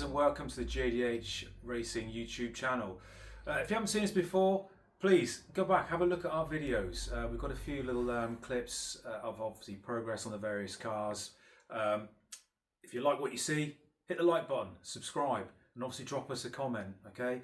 and welcome to the JDH Racing YouTube channel. If you haven't seen us before, please go back, have a look at our videos. We've got a few little clips of obviously progress on the various cars. If you like what you see, hit the like button, subscribe, and obviously drop us a comment, okay?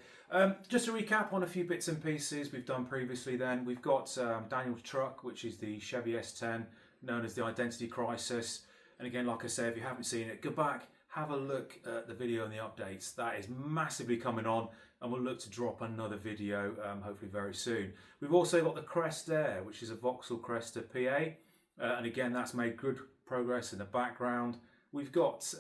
Just to recap on a few bits and pieces we've done previously then, we've got Daniel's truck, which is the Chevy S10, known as the Identity Crisis. And again, like I say, if you haven't seen it, go back, have a look at the video and the updates. That is massively coming on, and we'll look to drop another video hopefully very soon. We've also got the Crest Air, which is a Vauxhall Cresta PA, and again that's made good progress in the background. We've got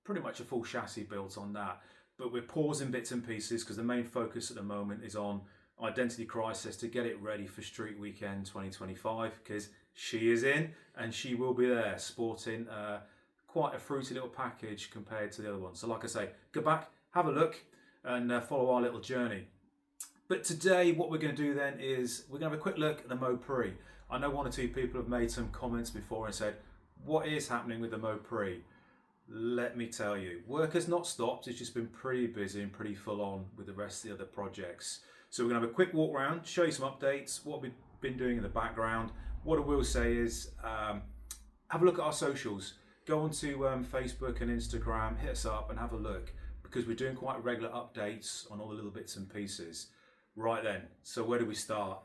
pretty much a full chassis built on that, but we're pausing bits and pieces because the main focus at the moment is on Identity Crisis to get it ready for Street Weekend 2025, because she is in and she will be there sporting quite a fruity little package compared to the other ones. So like I say, go back, have a look, and follow our little journey. But today what we're going to do then is we're going to have a quick look at the Mode Pre. I know one or two people have made some comments before and said, what is happening with the Mode Pre? Let me tell you, work has not stopped. It's just been pretty busy and pretty full on with the rest of the other projects. So we're going to have a quick walk around, show you some updates, what we've been doing in the background. What I will say is have a look at our socials. Go onto Facebook and Instagram, hit us up and have a look, because we're doing quite regular updates on all the little bits and pieces. Right then, so where do we start?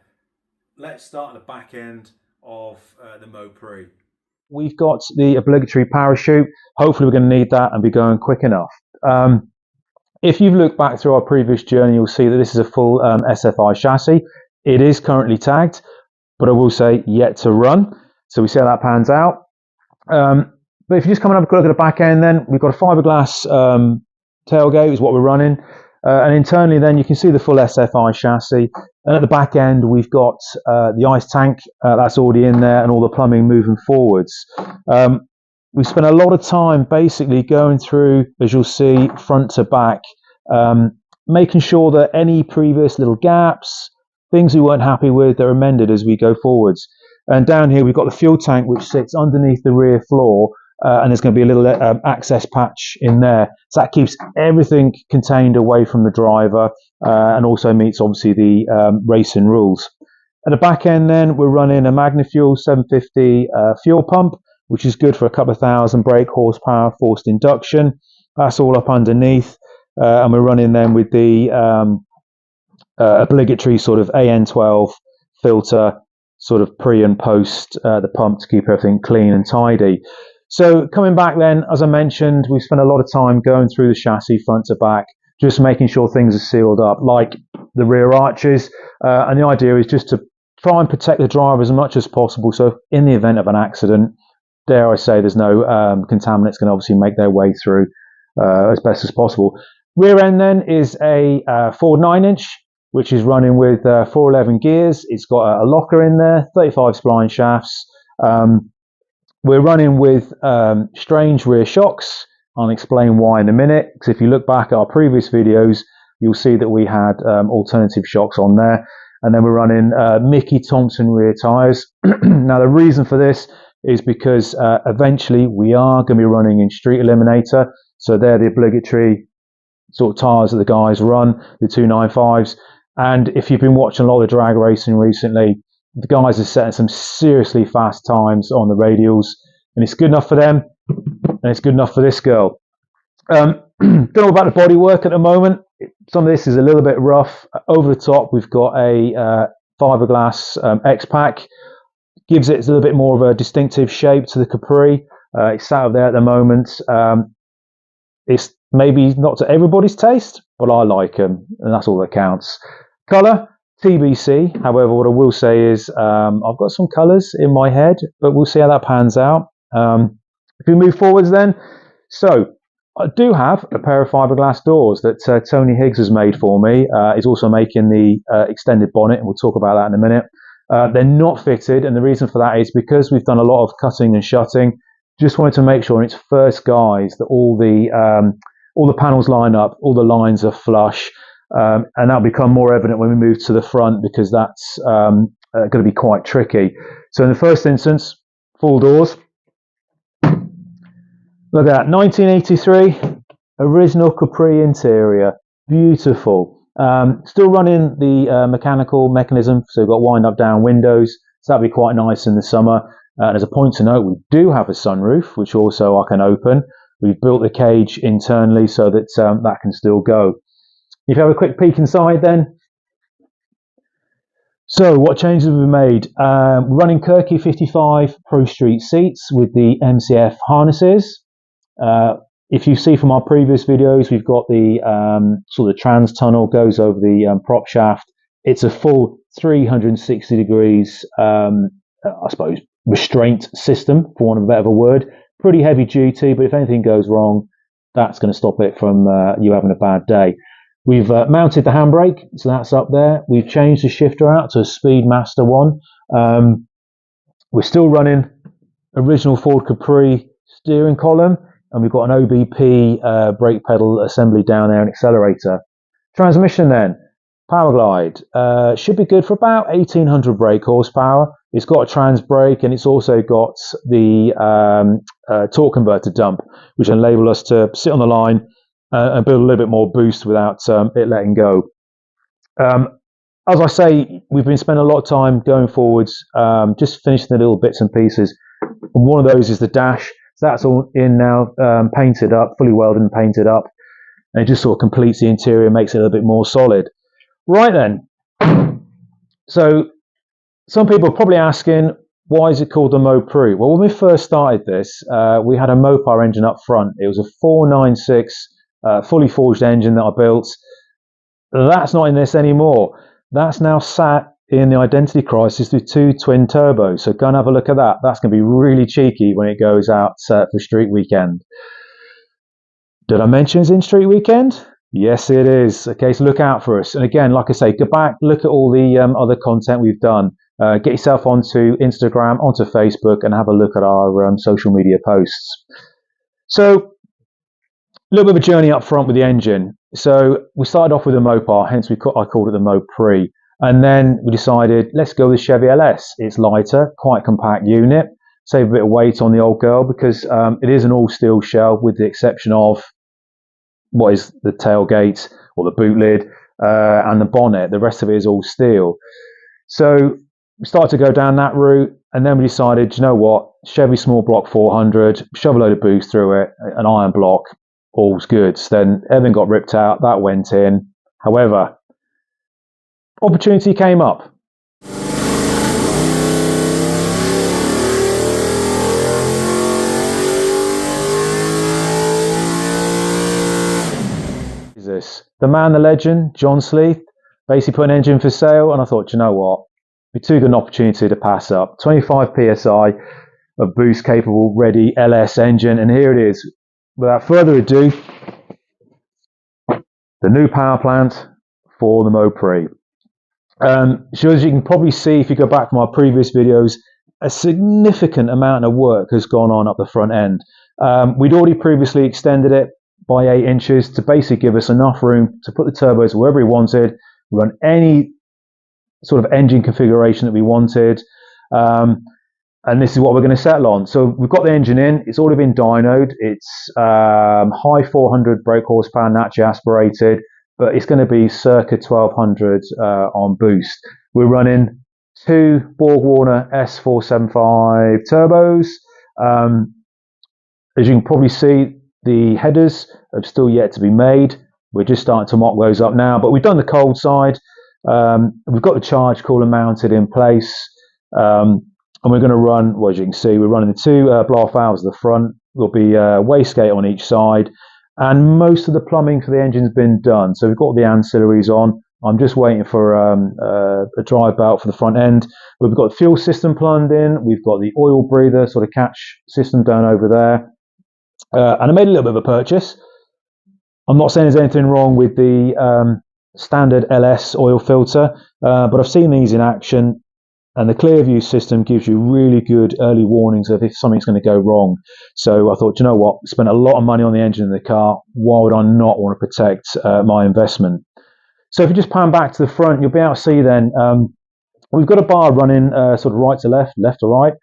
Let's start at the back end of the Mode Pre. We've got the obligatory parachute. Hopefully we're going to need that and be going quick enough. If you've looked back through our previous journey, you'll see that this is a full SFI chassis. It is currently tagged, but I will say yet to run. So we see how that pans out. But if you just come and have a look at the back end, then we've got a fiberglass tailgate is what we're running. And internally then you can see the full SFI chassis. And at the back end we've got the ice tank that's already in there and all the plumbing moving forwards. We spent a lot of time basically going through, as you'll see, front to back, making sure that any previous little gaps, things we weren't happy with, they're amended as we go forwards. And down here we've got the fuel tank which sits underneath the rear floor, and there's going to be a little access patch in there. So that keeps everything contained away from the driver and also meets obviously the racing rules. At the back end then we're running a Magnafuel 750 fuel pump, which is good for a couple of thousand brake horsepower forced induction. That's all up underneath, and we're running then with the obligatory sort of AN12 filter, sort of pre and post the pump to keep everything clean and tidy. So coming back then, as I mentioned, we spent a lot of time going through the chassis front to back, just making sure things are sealed up, like the rear arches, and the idea is just to try and protect the driver as much as possible, so in the event of an accident, dare I say, there's no contaminants can obviously make their way through as best as possible. Rear end then is a Ford 9-inch, which is running with 411 gears. It's got a locker in there, 35 spline shafts. We're running with strange rear shocks. I'll explain why in a minute, because if you look back at our previous videos, you'll see that we had alternative shocks on there. And then we're running Mickey Thompson rear tyres. Now the reason for this is because eventually we are going to be running in Street Eliminator. So they're the obligatory sort of tyres that the guys run, the 295s. And if you've been watching a lot of drag racing recently, the guys are setting some seriously fast times on the radials, and it's good enough for them, and it's good enough for this girl. Don't know about the bodywork at the moment. Some of this is a little bit rough. Over the top, we've got a fiberglass X-Pack. Gives it a little bit more of a distinctive shape to the Capri. It's sat up there at the moment. It's maybe not to everybody's taste, but I like them, and that's all that counts. Colour, TBC. However, what I will say is I've got some colours in my head, but we'll see how that pans out. If we move forwards then, so I do have a pair of fiberglass doors that Tony Higgs has made for me. He's also making the extended bonnet, and we'll talk about that in a minute. They're not fitted, and the reason for that is because we've done a lot of cutting and shutting. Just wanted to make sure in its first guise that all the panels line up, all the lines are flush. And that'll become more evident when we move to the front, because that's going to be quite tricky. So in the first instance, full doors. Look at that, 1983 Original Capri interior, beautiful. Still running the mechanical mechanism, so we've got wind up down windows, so that'd be quite nice in the summer. And as a point to note, we do have a sunroof, which also I can open. We've built the cage internally so that that can still go. If you have a quick peek inside then. So what changes have we made? Running Kirky 55 Pro Street seats with the MCF harnesses. If you see from our previous videos, we've got the sort of trans tunnel goes over the prop shaft. It's a full 360 degrees, I suppose, restraint system, for want of a better word. Pretty heavy duty, but if anything goes wrong, that's going to stop it from you having a bad day. We've mounted the handbrake, so that's up there. We've changed the shifter out to a Speedmaster one. We're still running original Ford Capri steering column, and we've got an OBP brake pedal assembly down there and accelerator. Transmission then, Powerglide, should be good for about 1800 brake horsepower. It's got a trans brake, and it's also got the torque converter dump, which will enable us to sit on the line and build a little bit more boost without it letting go. As I say, we've been spending a lot of time going forwards, just finishing the little bits and pieces. And one of those is the dash. So that's all in now, painted up, fully welded and painted up. And it just sort of completes the interior, makes it a little bit more solid. Right then. So some people are probably asking, why is it called the Mopri? Well, when we first started this, we had a Mopar engine up front. It was a 496 fully forged engine that I built. That's not in this anymore. That's now sat in the Identity Crisis with 2 twin turbos. So go and have a look at that. That's going to be really cheeky when it goes out for Street Weekend. Did I mention it's in Street Weekend? Yes, it is. Okay, so look out for us. And again, like I say, go back, look at all the other content we've done. Get yourself onto Instagram, onto Facebook, and have a look at our social media posts. So, a little bit of a journey up front with the engine. So we started off with a Mopar, hence I called it the Mopri. And then we decided, let's go with Chevy LS. It's lighter, quite compact unit, save a bit of weight on the old girl because it is an all-steel shell with the exception of what is the tailgate or the boot lid and the bonnet. The rest of it is all steel. So we started to go down that route, and then we decided, you know what, Chevy small block 400, shove a load of boost through it, an iron block, all's good. So then everything got ripped out, that went in. However, opportunity came up. Is this the man, the legend, John Sleeth, basically put an engine for sale, and I thought, you know what, it'd be too good an opportunity to pass up. 25 psi of boost capable, ready LS engine, and here it is. Without further ado, the new power plant for the Mopri. So as you can probably see, if you go back from our previous videos, a significant amount of work has gone on up the front end. We'd already previously extended it by 8 inches to basically give us enough room to put the turbos wherever we wanted, run any sort of engine configuration that we wanted. And this is what we're going to settle on. So we've got the engine in, it's already been dynoed, it's high 400 brake horsepower naturally aspirated, but it's going to be circa 1200 on boost. We're running 2 Borg-Warner S475 turbos. As you can probably see, the headers have still yet to be made. We're just starting to mock those up now, but we've done the cold side. We've got the charge cooler mounted in place. And we're going to run, well, as you can see, we're running the 2 blow-off valves at the front. There'll be a wastegate on each side. And most of the plumbing for the engine's been done. So we've got the ancillaries on. I'm just waiting for a drive belt for the front end. But we've got the fuel system plumbed in. We've got the oil breather sort of catch system down over there. And I made a little bit of a purchase. I'm not saying there's anything wrong with the standard LS oil filter, but I've seen these in action. And the Clearview system gives you really good early warnings of if something's going to go wrong. So I thought, you know what, spent a lot of money on the engine in the car. Why would I not want to protect my investment? So if you just pan back to the front, you'll be able to see then, we've got a bar running sort of right to left, left to right,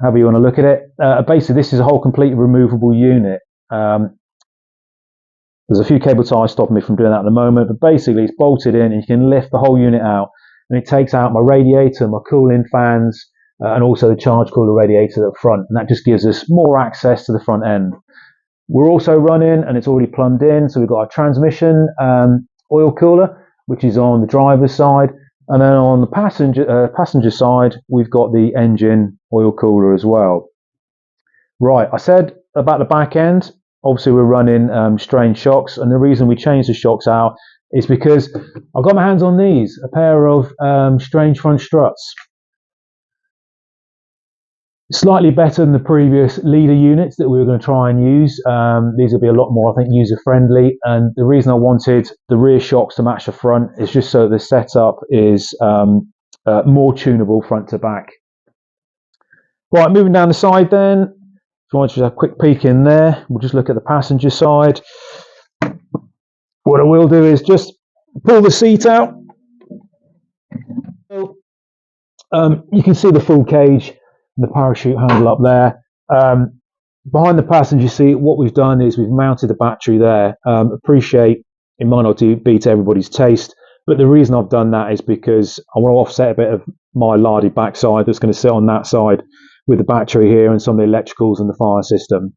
however you want to look at it. Basically, this is a whole completely removable unit. There's a few cable ties stopping me from doing that at the moment, but basically it's bolted in and you can lift the whole unit out, and it takes out my radiator, my cooling fans, and also the charge cooler radiator at the front, and that just gives us more access to the front end. We're also running, and it's already plumbed in, so we've got our transmission oil cooler, which is on the driver's side, and then on the passenger side, we've got the engine oil cooler as well. Right, I said about the back end, obviously we're running strain shocks, and the reason we changed the shocks out is because I've got my hands on these, a pair of strange front struts. Slightly better than the previous leader units that we were going to try and use. These will be a lot more, I think, user-friendly, and the reason I wanted the rear shocks to match the front is just so the setup is more tunable front to back. Right, moving down the side then, if you want to just have a quick peek in there, we'll just look at the passenger side. What I will do is just pull the seat out. You can see the full cage, the parachute handle up there. Behind the passenger seat, what we've done is we've mounted the battery there. Appreciate it might not be to everybody's taste, but the reason I've done that is because I want to offset a bit of my lardy backside that's going to sit on that side with the battery here and some of the electricals and the fire system.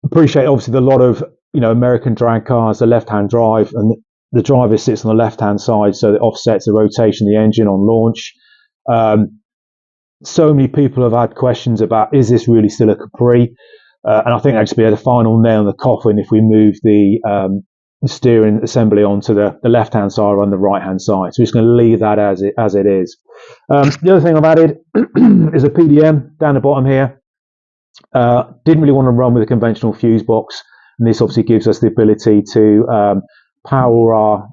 Appreciate obviously a lot of American drag cars, the left-hand drive, and the driver sits on the left-hand side, so it offsets the rotation of the engine on launch. So many people have had questions about, is this really still a Capri? And I think that just be the final nail in the coffin if we move the steering assembly onto the left-hand side or on the right-hand side. So we're just going to leave that as it is. The other thing I've added is a PDM down the bottom here. Didn't really want to run with a conventional fuse box, and this obviously gives us the ability to power our,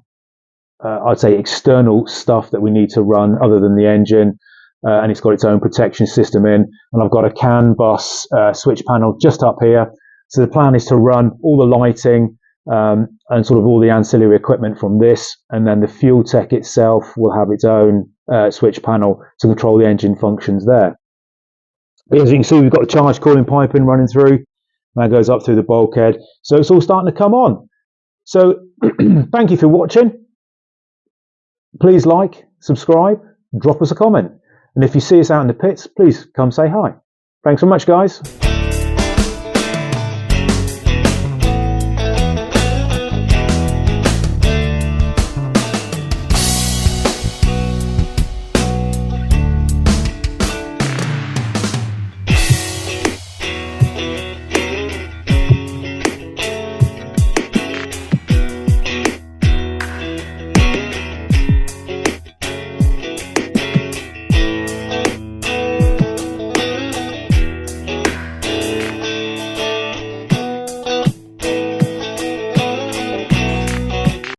I'd say, external stuff that we need to run other than the engine. And it's got its own protection system in, and I've got a CAN bus switch panel just up here. So the plan is to run all the lighting and sort of all the ancillary equipment from this, and then the fuel tech itself will have its own switch panel to control the engine functions there. As you can see, we've got the charge cooling piping running through, that goes up through the bulkhead. So it's all starting to come on. So thank you for watching. Please like, subscribe, drop us a comment. And if you see us out in the pits, please come say hi. Thanks so much, guys.